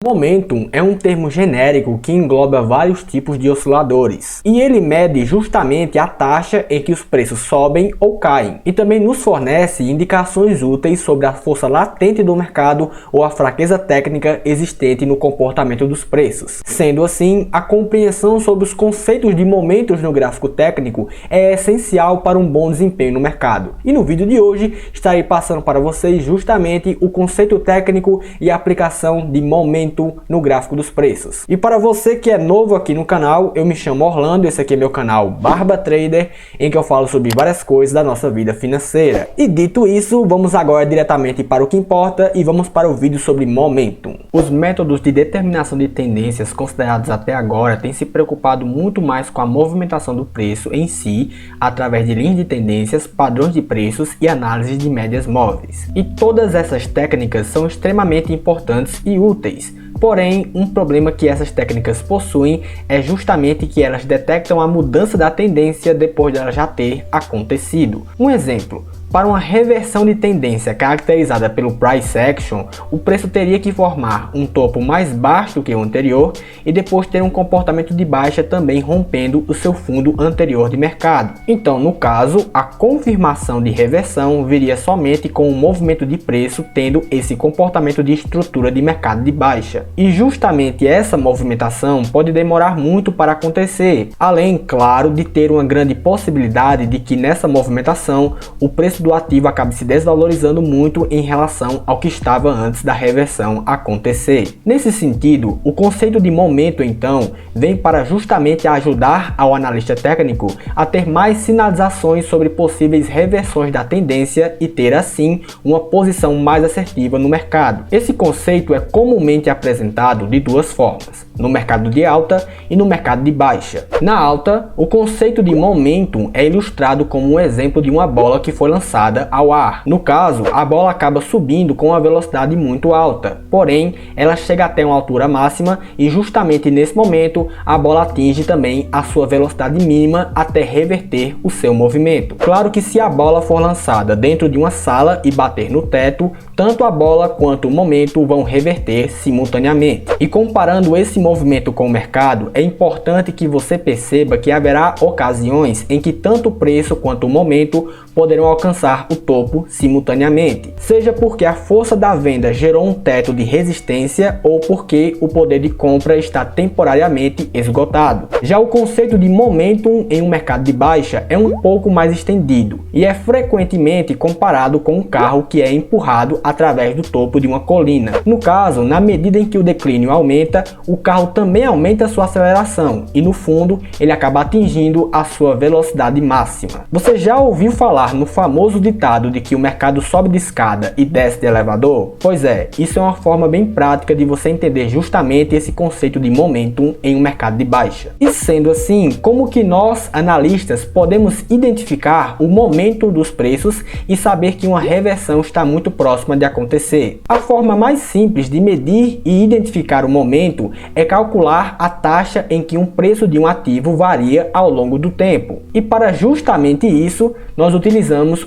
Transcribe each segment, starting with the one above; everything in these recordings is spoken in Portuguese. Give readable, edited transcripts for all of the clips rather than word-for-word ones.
Momentum é um termo genérico que engloba vários tipos de osciladores e ele mede justamente a taxa em que os preços sobem ou caem e também nos fornece indicações úteis sobre a força latente do mercado ou a fraqueza técnica existente no comportamento dos preços. Sendo assim, a compreensão sobre os conceitos de momentos no gráfico técnico é essencial para um bom desempenho no mercado. E no vídeo de hoje estarei passando para vocês justamente o conceito técnico e a aplicação de momentum no gráfico dos preços. E para você que é novo aqui no canal, eu me chamo Orlando, esse aqui é meu canal Barba Trader, em que eu falo sobre várias coisas da nossa vida financeira. E dito isso, vamos agora diretamente para o que importa e vamos para o vídeo sobre momentum. Os métodos de determinação de tendências considerados até agora têm se preocupado muito mais com a movimentação do preço em si, através de linhas de tendências, padrões de preços e análise de médias móveis. E todas essas técnicas são extremamente importantes e úteis. Porém, um problema que essas técnicas possuem é justamente que elas detectam a mudança da tendência depois dela já ter acontecido. Um exemplo. Para uma reversão de tendência caracterizada pelo price action, o preço teria que formar um topo mais baixo do que o anterior e depois ter um comportamento de baixa também rompendo o seu fundo anterior de mercado. Então, no caso, a confirmação de reversão viria somente com o movimento de preço tendo esse comportamento de estrutura de mercado de baixa. E justamente essa movimentação pode demorar muito para acontecer, além, claro, de ter uma grande possibilidade de que nessa movimentação o preço do ativo acaba se desvalorizando muito em relação ao que estava antes da reversão acontecer. Nesse sentido, o conceito de momento então vem para justamente ajudar ao analista técnico a ter mais sinalizações sobre possíveis reversões da tendência e ter assim uma posição mais assertiva no mercado. Esse conceito é comumente apresentado de duas formas, no mercado de alta e no mercado de baixa. Na alta, o conceito de momentum é ilustrado como um exemplo de uma bola que foi lançada ao ar. No caso, a bola acaba subindo com uma velocidade muito alta, porém ela chega até uma altura máxima e justamente nesse momento a bola atinge também a sua velocidade mínima até reverter o seu movimento. Claro que se a bola for lançada dentro de uma sala e bater no teto, tanto a bola quanto o momento vão reverter simultaneamente. E comparando esse movimento com o mercado, é importante que você perceba que haverá ocasiões em que tanto o preço quanto o momento poderão alcançar o topo simultaneamente, seja porque a força da venda gerou um teto de resistência ou porque o poder de compra está temporariamente esgotado. Já o conceito de momentum em um mercado de baixa é um pouco mais estendido e é frequentemente comparado com um carro que é empurrado através do topo de uma colina. No caso, na medida em que o declínio aumenta, o carro também aumenta a sua aceleração e no fundo ele acaba atingindo a sua velocidade máxima. Você já ouviu falar no famoso ditado de que o mercado sobe de escada e desce de elevador? Pois é, isso é uma forma bem prática de você entender justamente esse conceito de momentum em um mercado de baixa. E sendo assim, como que nós, analistas, podemos identificar o momento dos preços e saber que uma reversão está muito próxima de acontecer? A forma mais simples de medir e identificar o momento é calcular a taxa em que um preço de um ativo varia ao longo do tempo. E para justamente isso, nós utilizamos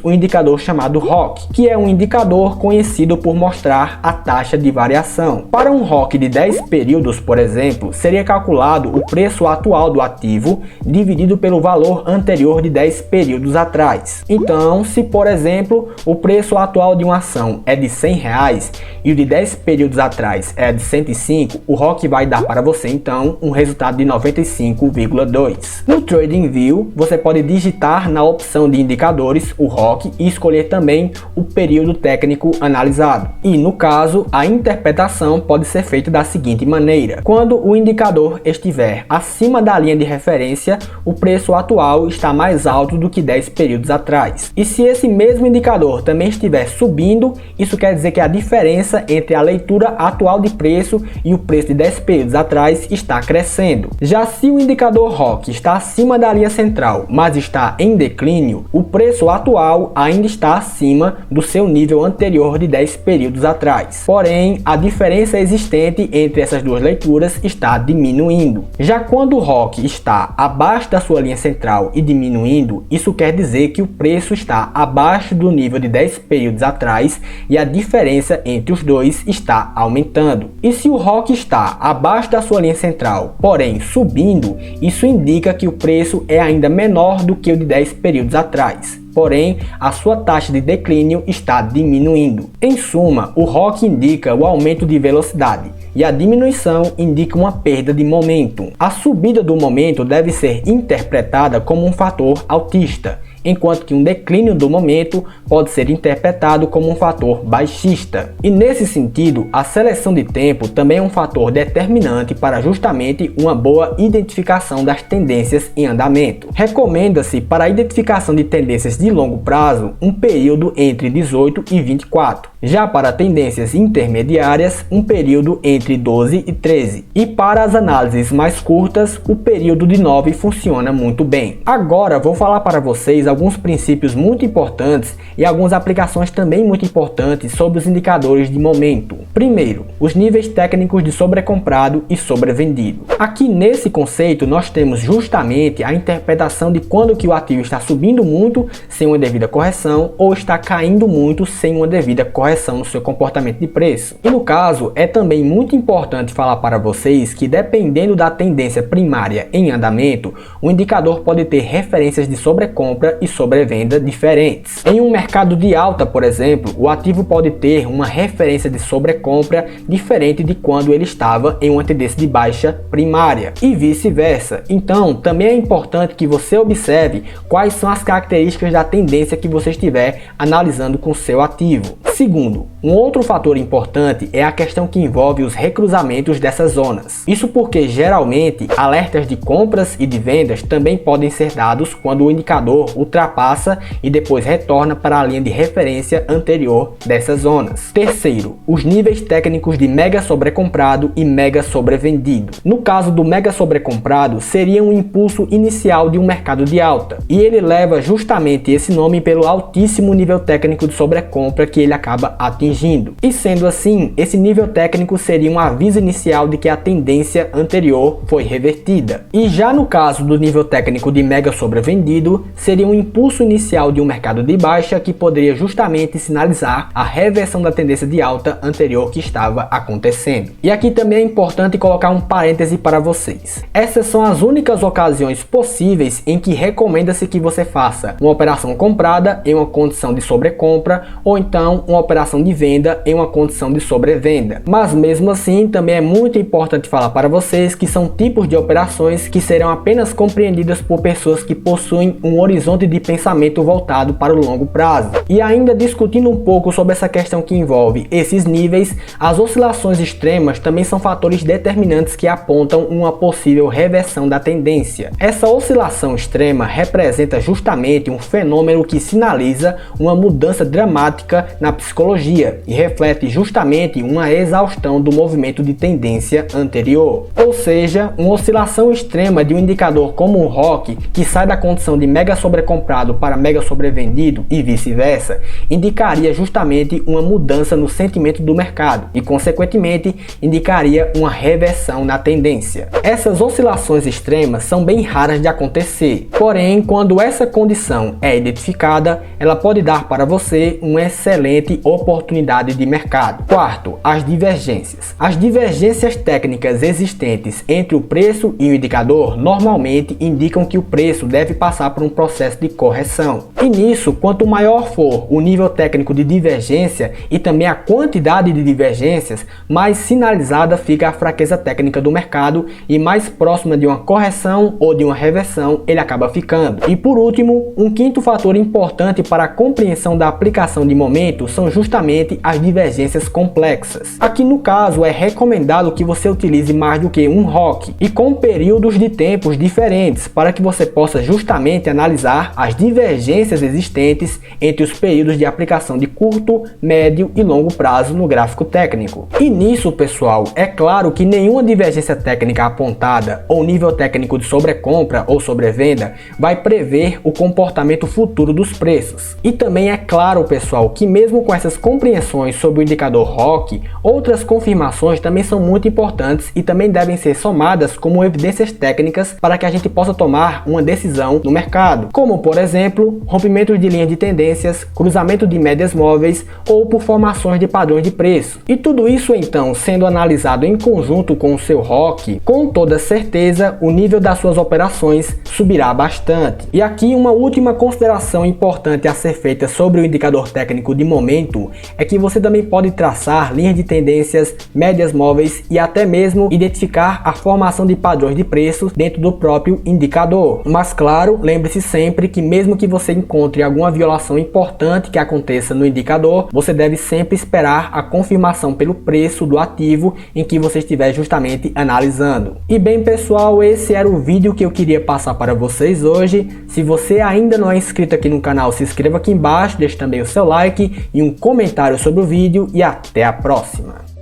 o indicador chamado ROC, que é um indicador conhecido por mostrar a taxa de variação. Para um ROC de 10 períodos, por exemplo, seria calculado o preço atual do ativo dividido pelo valor anterior de 10 períodos atrás. Então, se por exemplo, o preço atual de uma ação é de R$100 e o de 10 períodos atrás é de 105, o ROC vai dar para você então um resultado de 95,2. No TradingView, você pode digitar na opção de indicadores o ROC e escolher também o período técnico analisado. E no caso, a interpretação pode ser feita da seguinte maneira: quando o indicador estiver acima da linha de referência, o preço atual está mais alto do que 10 períodos atrás. E se esse mesmo indicador também estiver subindo, isso quer dizer que a diferença entre a leitura atual de preço e o preço de 10 períodos atrás está crescendo. Já se o indicador ROC está acima da linha central, mas está em declínio, o preço preço atual ainda está acima do seu nível anterior de 10 períodos atrás. Porém, a diferença existente entre essas duas leituras está diminuindo. Já quando o ROC está abaixo da sua linha central e diminuindo, isso quer dizer que o preço está abaixo do nível de 10 períodos atrás e a diferença entre os dois está aumentando. E se o ROC está abaixo da sua linha central, porém subindo, isso indica que o preço é ainda menor do que o de 10 períodos atrás. Porém, a sua taxa de declínio está diminuindo. Em suma, o ROC indica o aumento de velocidade e a diminuição indica uma perda de momentum. A subida do momento deve ser interpretada como um fator altista, enquanto que um declínio do momento pode ser interpretado como um fator baixista. E nesse sentido, a seleção de tempo também é um fator determinante para justamente uma boa identificação das tendências em andamento. Recomenda-se para a identificação de tendências de longo prazo um período entre 18 e 24. Já para tendências intermediárias, um período entre 12 e 13. E para as análises mais curtas, o período de 9 funciona muito bem. Agora vou falar para vocês alguns princípios muito importantes e algumas aplicações também muito importantes sobre os indicadores de momento. Primeiro, os níveis técnicos de sobrecomprado e sobrevendido. Aqui nesse conceito nós temos justamente a interpretação de quando que o ativo está subindo muito sem uma devida correção ou está caindo muito sem uma devida correção no seu comportamento de preço. E no caso, é também muito importante falar para vocês que dependendo da tendência primária em andamento, o indicador pode ter referências de sobrecompra e sobrevenda diferentes. Em um mercado de alta, por exemplo, o ativo pode ter uma referência de sobrecompra diferente de quando ele estava em uma tendência de baixa primária e vice-versa. Então, também é importante que você observe quais são as características da tendência que você estiver analisando com seu ativo. Segundo, um outro fator importante é a questão que envolve os recruzamentos dessas zonas. Isso porque geralmente alertas de compras e de vendas também podem ser dados quando o indicador ultrapassa e depois retorna para a linha de referência anterior dessas zonas. Terceiro, os níveis técnicos de mega sobrecomprado e mega sobrevendido. No caso do mega sobrecomprado, seria um impulso inicial de um mercado de alta, e ele leva justamente esse nome pelo altíssimo nível técnico de sobrecompra que ele acaba atingindo. E sendo assim, esse nível técnico seria um aviso inicial de que a tendência anterior foi revertida. E já no caso do nível técnico de mega sobrevendido, seria um impulso inicial de um mercado de baixa que poderia justamente sinalizar a reversão da tendência de alta anterior que estava acontecendo. E aqui também é importante colocar um parêntese para vocês. Essas são as únicas ocasiões possíveis em que recomenda-se que você faça uma operação comprada em uma condição de sobrecompra ou então uma operação de venda em uma condição de sobrevenda. Mas mesmo assim, também é muito importante falar para vocês que são tipos de operações que serão apenas compreendidas por pessoas que possuem um horizonte de pensamento voltado para o longo prazo. E ainda discutindo um pouco sobre essa questão que envolve esses níveis, as oscilações extremas também são fatores determinantes que apontam uma possível reversão da tendência. Essa oscilação extrema representa justamente um fenômeno que sinaliza uma mudança dramática na psicologia e reflete justamente uma exaustão do movimento de tendência anterior. Ou seja, uma oscilação extrema de um indicador como o ROC, que sai da condição de mega sobrecomprado para mega sobrevendido e vice-versa, indicaria justamente uma mudança no sentimento do mercado e, consequentemente, indicaria uma reversão na tendência. Essas oscilações extremas são bem raras de acontecer, porém, quando essa condição é identificada, ela pode dar para você uma excelente oportunidade de mercado. Quarto, as divergências. As divergências técnicas existentes entre o preço e o indicador normalmente indicam que o preço deve passar por um processo de correção. E nisso, quanto maior for o nível técnico de divergência e também a quantidade de divergências, mais sinalizada fica a fraqueza técnica do mercado e mais próxima de uma correção ou de uma reversão ele acaba ficando. E por último, um quinto fator importante para a compreensão da aplicação de momento são justamente as divergências complexas. Aqui no caso é recomendado que você utilize mais do que um ROC e com períodos de tempos diferentes para que você possa justamente analisar as divergências existentes entre os períodos de aplicação de curto, médio e longo prazo no gráfico técnico. E nisso, pessoal, é claro que nenhuma divergência técnica apontada ou nível técnico de sobrecompra ou sobrevenda vai prever o comportamento futuro dos preços. E também é claro, pessoal, que mesmo com essas compreensões sobre o indicador ROC, outras confirmações também são muito importantes e também devem ser somadas como evidências técnicas para que a gente possa tomar uma decisão no mercado, como por exemplo, rompimento de linhas de tendências, cruzamento de médias móveis ou por formações de padrões de preço. E tudo isso então sendo analisado em conjunto com o seu ROC, com toda certeza o nível das suas operações subirá bastante. E aqui uma última consideração importante a ser feita sobre o indicador técnico de momento é que você também pode traçar linhas de tendências, médias móveis e até mesmo identificar a formação de padrões de preços dentro do próprio indicador. Mas claro, lembre-se sempre que mesmo que você encontre alguma violação importante que aconteça no indicador, você deve sempre esperar a confirmação pelo preço do ativo em que você estiver justamente analisando. E bem, pessoal, esse era o vídeo que eu queria passar para vocês hoje. Se você ainda não é inscrito aqui no canal, se inscreva aqui embaixo, deixe também o seu like e um comentário sobre o vídeo e até a próxima.